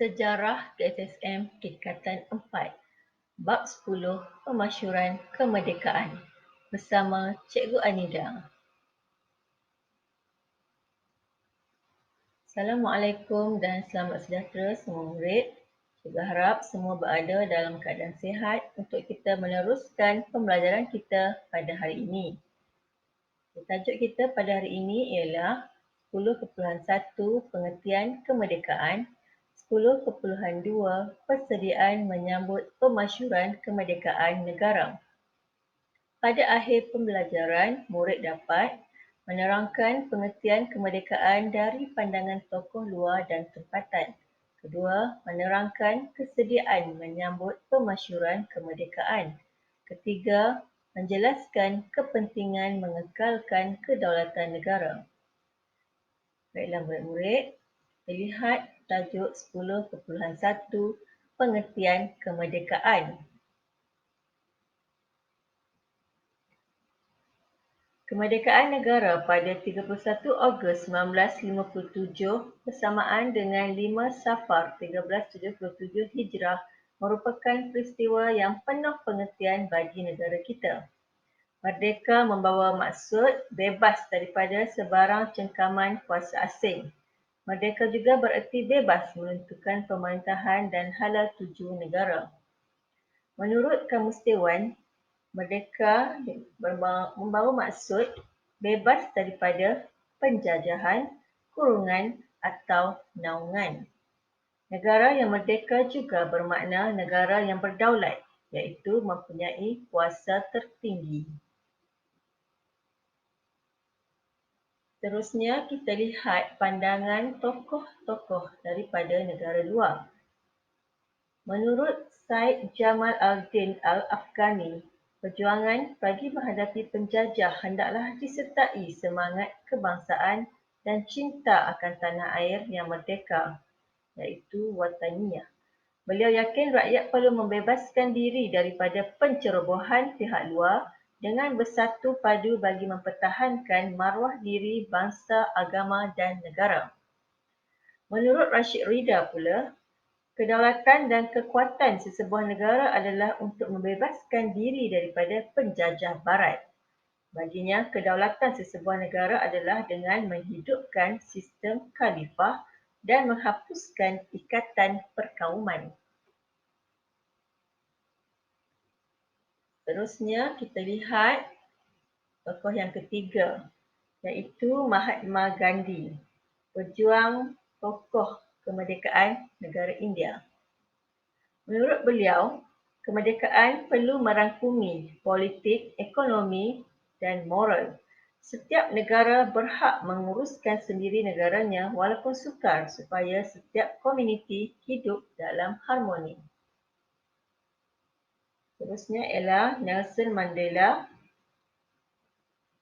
Sejarah KSSM Tingkatan 4 Bab 10 Pemasyuran Kemerdekaan bersama Cikgu Anida. Assalamualaikum dan selamat sejahtera semua murid. Cikgu harap semua berada dalam keadaan sihat untuk kita meneruskan pembelajaran kita pada hari ini. Tajuk kita pada hari ini ialah 10.1 Pengertian Kemerdekaan, 10.2 Persediaan menyambut pemasyuran kemerdekaan negara. Pada akhir pembelajaran, murid dapat menerangkan pengertian kemerdekaan dari pandangan tokoh luar dan tempatan. Kedua, menerangkan kesediaan menyambut pemasyuran kemerdekaan. Ketiga, menjelaskan kepentingan mengekalkan kedaulatan negara. Baiklah murid-murid, lihat tajuk 10.1 Pengertian Kemerdekaan. Kemerdekaan negara pada 31 Ogos 1957 bersamaan dengan 5 Safar 1377 Hijrah merupakan peristiwa yang penuh pengertian bagi negara kita. Merdeka membawa maksud bebas daripada sebarang cengkaman kuasa asing. Merdeka juga bererti bebas menentukan pemerintahan dan hala tuju negara. Menurut Kamus Dewan, merdeka membawa maksud bebas daripada penjajahan, kurungan atau naungan. Negara yang merdeka juga bermakna negara yang berdaulat, iaitu mempunyai kuasa tertinggi. Seterusnya, kita lihat pandangan tokoh-tokoh daripada negara luar. Menurut Syed Jamal al-Din al-Afghani, perjuangan bagi menghadapi penjajah hendaklah disertai semangat kebangsaan dan cinta akan tanah air yang merdeka, iaitu wataniyah. Beliau yakin rakyat perlu membebaskan diri daripada pencerobohan pihak luar dengan bersatu padu bagi mempertahankan maruah diri bangsa, agama dan negara. Menurut Rashid Rida pula, kedaulatan dan kekuatan sesebuah negara adalah untuk membebaskan diri daripada penjajah barat. Baginya, kedaulatan sesebuah negara adalah dengan menghidupkan sistem khalifah dan menghapuskan ikatan perkauman. Seterusnya, kita lihat tokoh yang ketiga, iaitu Mahatma Gandhi, pejuang tokoh kemerdekaan negara India. Menurut beliau, kemerdekaan perlu merangkumi politik, ekonomi dan moral. Setiap negara berhak menguruskan sendiri negaranya walaupun sukar supaya setiap komuniti hidup dalam harmoni. Seterusnya ialah Nelson Mandela,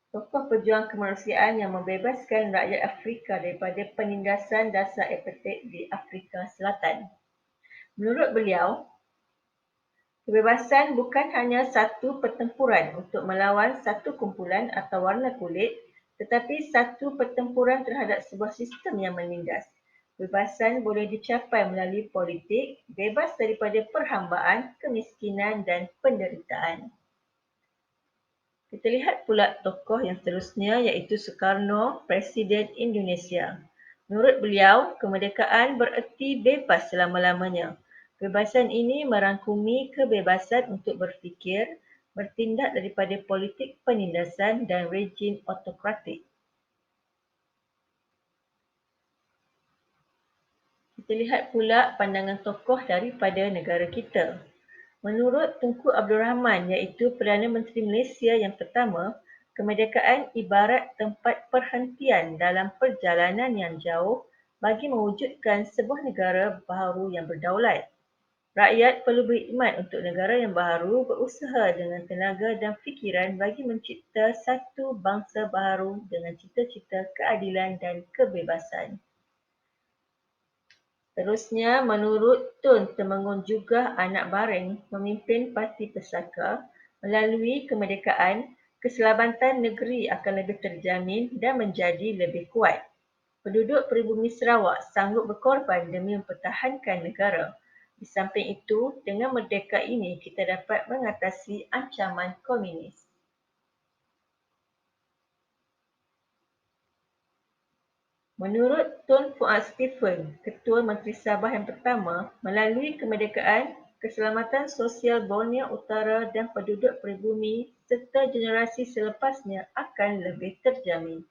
tokoh pejuang kemanusiaan yang membebaskan rakyat Afrika daripada penindasan dasar apartheid di Afrika Selatan. Menurut beliau, kebebasan bukan hanya satu pertempuran untuk melawan satu kumpulan atau warna kulit, tetapi satu pertempuran terhadap sebuah sistem yang menindas. Kebebasan boleh dicapai melalui politik, bebas daripada perhambaan, kemiskinan dan penderitaan. Kita lihat pula tokoh yang seterusnya, iaitu Sukarno, Presiden Indonesia. Menurut beliau, kemerdekaan bererti bebas selama-lamanya. Kebebasan ini merangkumi kebebasan untuk berfikir, bertindak daripada politik penindasan dan rejim autokratik. Kita lihat pula pandangan tokoh daripada negara kita. Menurut Tunku Abdul Rahman, iaitu Perdana Menteri Malaysia yang pertama, kemerdekaan ibarat tempat perhentian dalam perjalanan yang jauh bagi mewujudkan sebuah negara baharu yang berdaulat. Rakyat perlu berkhidmat untuk negara yang baharu, berusaha dengan tenaga dan fikiran bagi mencipta satu bangsa baharu dengan cita-cita keadilan dan kebebasan. Terusnya, menurut Tun Temenggung Jugah Anak Baring, memimpin Parti Pesaka, melalui kemerdekaan, keselambatan negeri akan lebih terjamin dan menjadi lebih kuat. Penduduk pribumi Sarawak sanggup berkorban demi mempertahankan negara. Di samping itu, dengan merdeka ini kita dapat mengatasi ancaman komunis. Menurut Tun Fuad Stephen, Ketua Menteri Sabah yang pertama, melalui kemerdekaan, keselamatan sosial Borneo Utara dan penduduk pribumi serta generasi selepasnya akan lebih terjamin.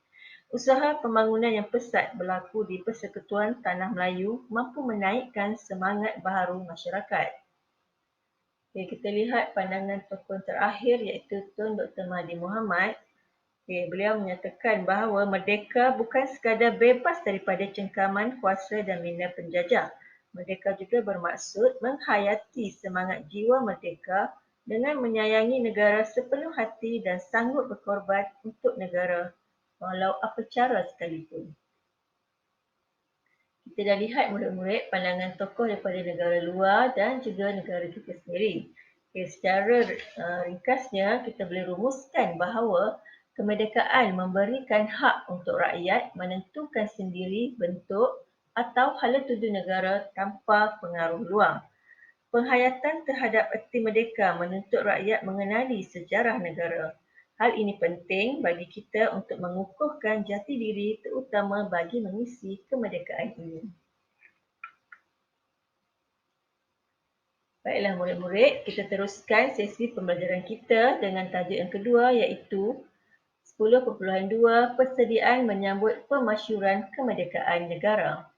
Usaha pembangunan yang pesat berlaku di Persekutuan Tanah Melayu mampu menaikkan semangat baharu masyarakat. Okay, kita lihat pandangan tokoh terakhir iaitu Tun Dr. Mahathir Mohamad. Okay, beliau menyatakan bahawa merdeka bukan sekadar bebas daripada cengkaman kuasa dan minda penjajah. Merdeka juga bermaksud menghayati semangat jiwa merdeka dengan menyayangi negara sepenuh hati dan sanggup berkorban untuk negara walau apa cara sekalipun. Kita dah lihat murid-murid pandangan tokoh daripada negara luar dan juga negara kita sendiri. Okay, secara ringkasnya kita boleh rumuskan bahawa kemerdekaan memberikan hak untuk rakyat menentukan sendiri bentuk atau hala tuju negara tanpa pengaruh luar. Penghayatan terhadap erti merdeka menuntut rakyat mengenali sejarah negara. Hal ini penting bagi kita untuk mengukuhkan jati diri terutama bagi mengisi kemerdekaan ini. Baiklah murid-murid, kita teruskan sesi pembelajaran kita dengan tajuk yang kedua iaitu 10.2 Persediaan menyambut pemasyuran kemerdekaan negara.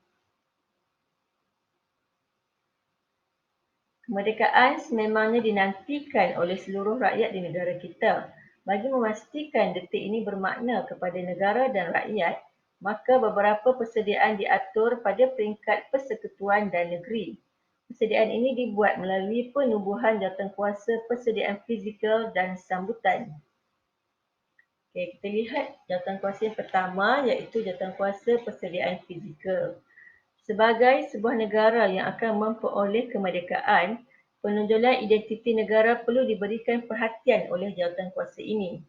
Kemerdekaan sememangnya dinantikan oleh seluruh rakyat di negara kita. Bagi memastikan detik ini bermakna kepada negara dan rakyat, maka beberapa persediaan diatur pada peringkat persekutuan dan negeri. Persediaan ini dibuat melalui penubuhan jawatankuasa persediaan fizikal dan sambutan. Okay, kita lihat jawatankuasa yang pertama iaitu jawatankuasa persediaan fizikal. Sebagai sebuah negara yang akan memperoleh kemerdekaan, penonjolan identiti negara perlu diberikan perhatian oleh jawatankuasa ini.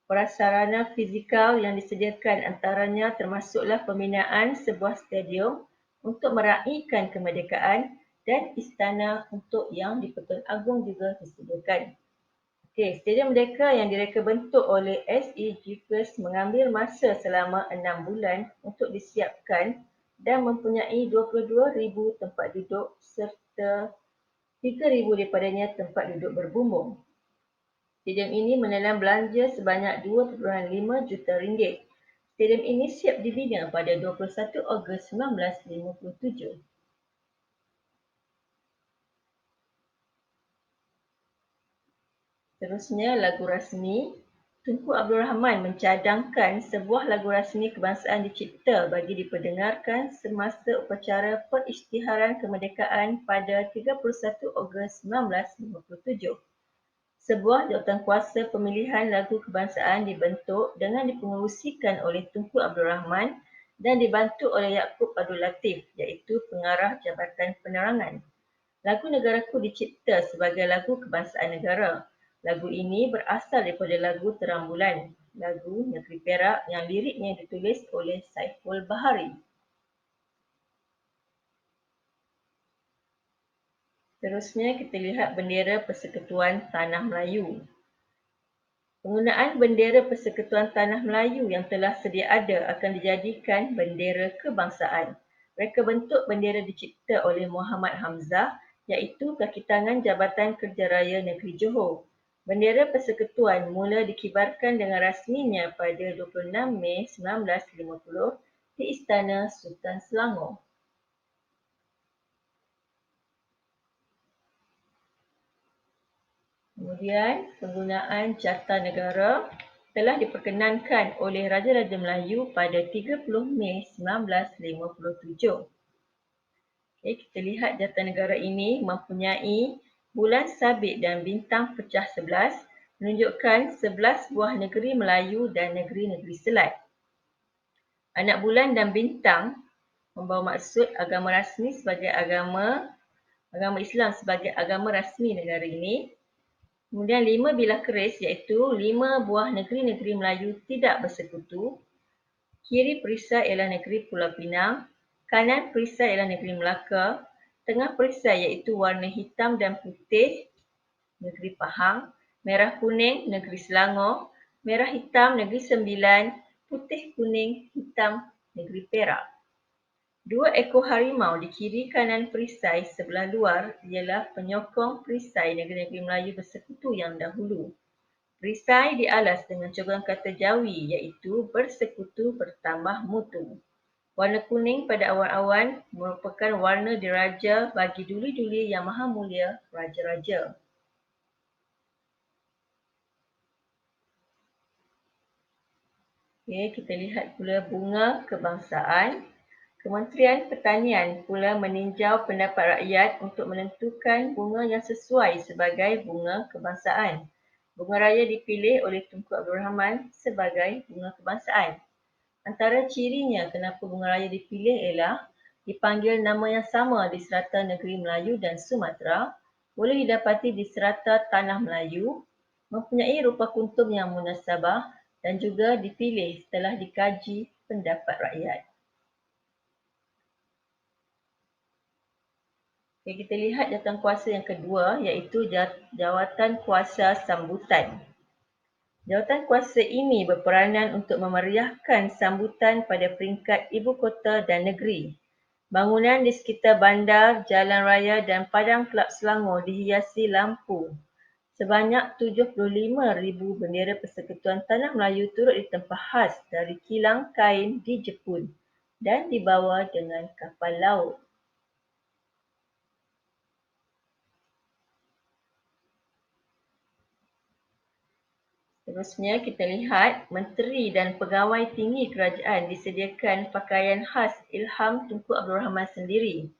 Prasarana fizikal yang disediakan antaranya termasuklah pembinaan sebuah stadium untuk meraihkan kemerdekaan dan istana untuk yang di-Pertuan Agong juga disediakan. Okey, Stadium Merdeka yang direka bentuk oleh SEG First mengambil masa selama 6 bulan untuk disiapkan dan mempunyai 22,000 tempat duduk serta 3,000 daripadanya tempat duduk berbumbung. Stadium ini menelan belanja sebanyak 2.5 juta ringgit. Stadium ini siap dibina pada 21 Ogos 1957. Seterusnya, lagu rasmi. Tunku Abdul Rahman mencadangkan sebuah lagu rasmi kebangsaan dicipta bagi diperdengarkan semasa upacara perisytiharan kemerdekaan pada 31 Ogos 1957. Sebuah jawatankuasa pemilihan lagu kebangsaan dibentuk dengan dipengerusikan oleh Tunku Abdul Rahman dan dibantu oleh Yaakob Abdul Latif iaitu pengarah Jabatan Penerangan. Lagu Negaraku dicipta sebagai lagu kebangsaan negara. Lagu ini berasal daripada lagu Terang Bulan, lagu Negeri Perak yang liriknya ditulis oleh Saiful Bahari. Seterusnya kita lihat bendera Persekutuan Tanah Melayu. Penggunaan bendera Persekutuan Tanah Melayu yang telah sedia ada akan dijadikan bendera kebangsaan. Reka bentuk bendera dicipta oleh Muhammad Hamzah iaitu kaki tangan Jabatan Kerja Raya Negeri Johor. Bendera Persekutuan mula dikibarkan dengan rasminya pada 26 Mei 1950 di Istana Sultan Selangor. Kemudian, penggunaan Carta Negara telah diperkenankan oleh Raja-Raja Melayu pada 30 Mei 1957. Okay, kita lihat Carta Negara ini mempunyai bulan sabit dan bintang pecah 11, menunjukkan 11 buah negeri Melayu dan negeri-negeri Selat. Anak bulan dan bintang membawa maksud agama rasmi sebagai agama Islam sebagai agama rasmi negara ini. Kemudian 5 bilah keris iaitu 5 buah negeri-negeri Melayu tidak bersekutu. Kiri perisai ialah negeri Pulau Pinang, kanan perisai ialah negeri Melaka, tengah perisai iaitu warna hitam dan putih, negeri Pahang, merah kuning, negeri Selangor, merah hitam, negeri Sembilan, putih kuning, hitam, negeri Perak. Dua ekor harimau di kiri kanan perisai sebelah luar ialah penyokong perisai negeri-negeri Melayu bersekutu yang dahulu. Perisai dialas dengan cogolan kata Jawi iaitu bersekutu bertambah mutu. Warna kuning pada awan-awan merupakan warna diraja bagi duli-duli yang maha mulia raja-raja. Okey, kita lihat pula bunga kebangsaan. Kementerian Pertanian pula meninjau pendapat rakyat untuk menentukan bunga yang sesuai sebagai bunga kebangsaan. Bunga raya dipilih oleh Tunku Abdul Rahman sebagai bunga kebangsaan. Antara cirinya kenapa bunga raya dipilih ialah dipanggil nama yang sama di serata negeri Melayu dan Sumatera, boleh didapati di serata tanah Melayu, mempunyai rupa kuntum yang munasabah dan juga dipilih setelah dikaji pendapat rakyat. Okay, kita lihat jawatan kuasa yang kedua iaitu jawatan kuasa sambutan. Jawatan kuasa ini berperanan untuk memeriahkan sambutan pada peringkat ibu kota dan negeri. Bangunan di sekitar bandar, jalan raya dan padang kelab Selangor dihiasi lampu. Sebanyak 75,000 bendera Persekutuan Tanah Melayu turut ditempah khas dari kilang kain di Jepun dan dibawa dengan kapal laut. Seterusnya kita lihat menteri dan pegawai tinggi kerajaan disediakan pakaian khas ilham Tunku Abdul Rahman sendiri.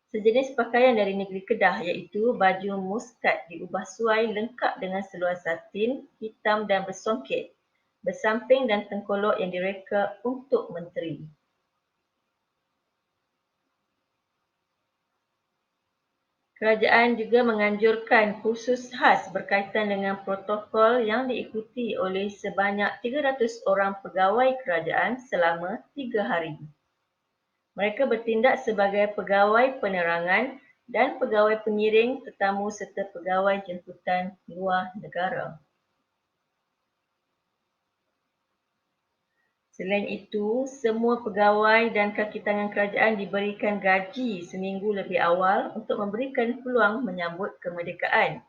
Sejenis pakaian dari negeri Kedah iaitu baju muskat diubah suai lengkap dengan seluar satin, hitam dan bersongket, bersamping dan tengkolok yang direka untuk menteri. Kerajaan juga menganjurkan kursus khas berkaitan dengan protokol yang diikuti oleh sebanyak 300 orang pegawai kerajaan selama 3 hari. Mereka bertindak sebagai pegawai penerangan dan pegawai pengiring tetamu serta pegawai jemputan luar negara. Selain itu, semua pegawai dan kaki tangan kerajaan diberikan gaji seminggu lebih awal untuk memberikan peluang menyambut kemerdekaan.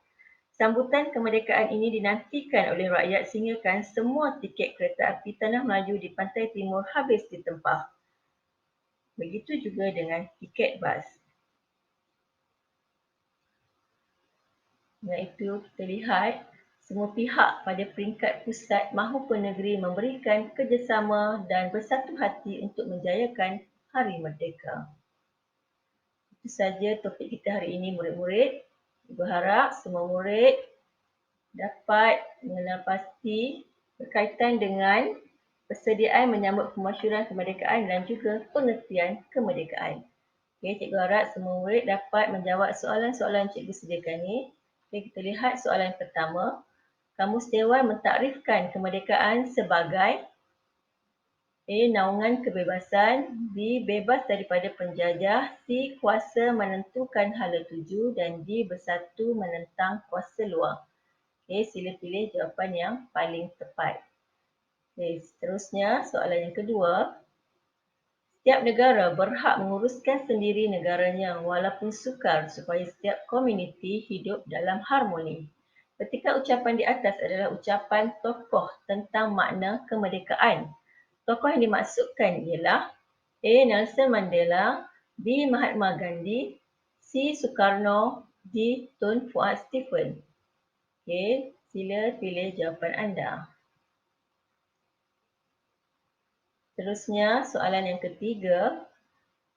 Sambutan kemerdekaan ini dinantikan oleh rakyat sehinggakan semua tiket kereta api Tanah Melayu di Pantai Timur habis ditempah. Begitu juga dengan tiket bas. Iaitu kita lihat semua pihak pada peringkat pusat mahupun negeri memberikan kerjasama dan bersatu hati untuk menjayakan Hari Merdeka. Itu saja topik kita hari ini murid-murid. Berharap semua murid dapat mengenal pasti berkaitan dengan persediaan menyambut pemasyuran kemerdekaan dan juga pengertian kemerdekaan. Okey, cikgu harap semua murid dapat menjawab soalan-soalan cikgu sediakan ni. Okey, kita lihat soalan pertama. Kamus Dewan mentakrifkan kemerdekaan sebagai A. Naungan kebebasan, B. Bebas daripada penjajah, C. Kuasa menentukan hala tuju dan D. Bersatu menentang kuasa luar. Okey, sila pilih jawapan yang paling tepat. Okey, seterusnya soalan yang kedua. Setiap negara berhak menguruskan sendiri negaranya walaupun sukar supaya setiap komuniti hidup dalam harmoni. Ketika ucapan di atas adalah ucapan tokoh tentang makna kemerdekaan. Tokoh yang dimaksudkan ialah A. Nelson Mandela, B. Mahatma Gandhi, C. Sukarno, D. Tun Fuad Stephen. Okey, sila pilih jawapan anda. Seterusnya, soalan yang ketiga.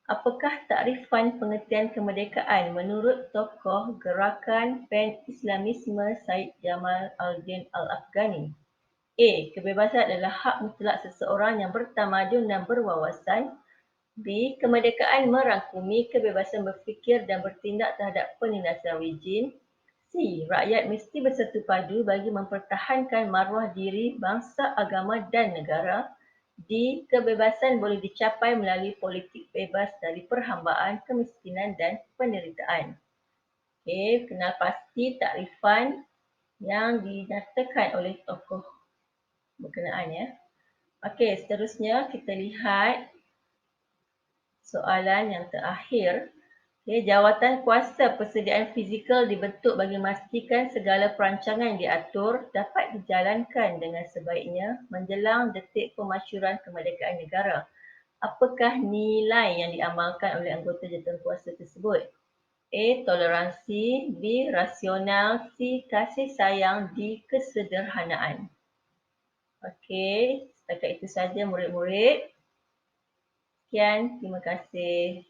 Apakah takrifan pengertian kemerdekaan menurut tokoh gerakan Pan-Islamisme Syed Jamal al-Din al-Afghani? A. Kebebasan adalah hak mutlak seseorang yang bertamadun dan berwawasan. B. Kemerdekaan merangkumi kebebasan berfikir dan bertindak terhadap penindasan rejim. C. Rakyat mesti bersatu padu bagi mempertahankan maruah diri, bangsa, agama dan negara. D. Kebebasan boleh dicapai melalui politik bebas dari perhambaan, kemiskinan dan penderitaan. Okey, kenal pasti takrifan yang dinyatakan oleh tokoh berkenaan ya. Okey, seterusnya kita lihat soalan yang terakhir. Okay, jawatan kuasa persediaan fizikal dibentuk bagi memastikan segala perancangan yang diatur dapat dijalankan dengan sebaiknya menjelang detik pemasyuran kemerdekaan negara. Apakah nilai yang diamalkan oleh anggota jawatankuasa tersebut? A. Toleransi, B. Rasional, C. Kasih sayang, D. Kesederhanaan. Okey, setakat itu saja murid-murid. Sekian, terima kasih.